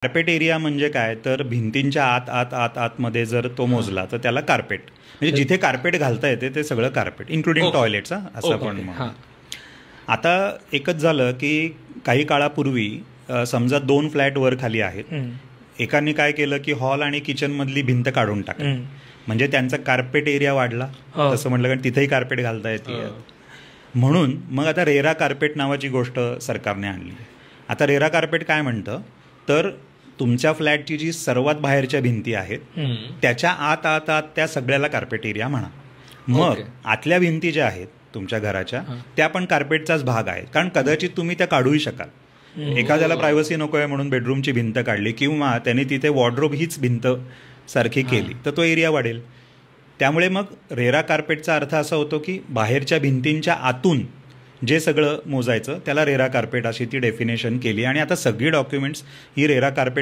Carpet area म्हणजे काय तर भिंतींच्या आत आत आत आतमध्ये जर तो मोजला तर त्याला कार्पेट म्हणजे जिथे कार्पेट घालता येते ते सगळं कार्पेट इन्क्लुडिंग टॉयलेट्स असं पण आता एकच झालं की काही काळापूर्वी समजा 2 फ्लॅट वर खाली आहेत. एकाने काय केलं की हॉल आणि किचन मधली भिंत काढून टाकली म्हणजे त्यांचा कार्पेट एरिया वाढला तसं म्हटलं कारण तिथेही कार्पेट घालता येते. म्हणून मग आता रेरा कार्पेट नावाची गोष्ट सरकारने आणली. आता रेरा कार्पेट काय म्हणतं तर तुमच्या फ्लॅटची जी सर्वात बाहेरच्या भिंती आहेत त्याच्या आत आत आत त्या सगळ्याला कार्पेट एरिया म्हणा. मग आतल्या भिंती ज्या आहेत तुमच्या घराच्या त्या पण कार्पेटचाच भाग आहेत कारण कदाचित तुम्ही त्या काढूही शकाल. एखाद्याला प्रायव्हसी नको आहे म्हणून बेडरूमची भिंत काढली किंवा त्यांनी तिथे वॉर्डरोब हीच भिंत सारखी केली तर तो एरिया वाढेल. त्यामुळे मग रेरा कार्पेटचा अर्थ असा होतो की बाहेरच्या भिंतींच्या आतून जे सगळं मोजायचं त्याला रेरा कार्पेट अशी ती डेफिनेशन केली आणि आता सगळी डॉक्युमेंट्स ही रेरा कार्पेट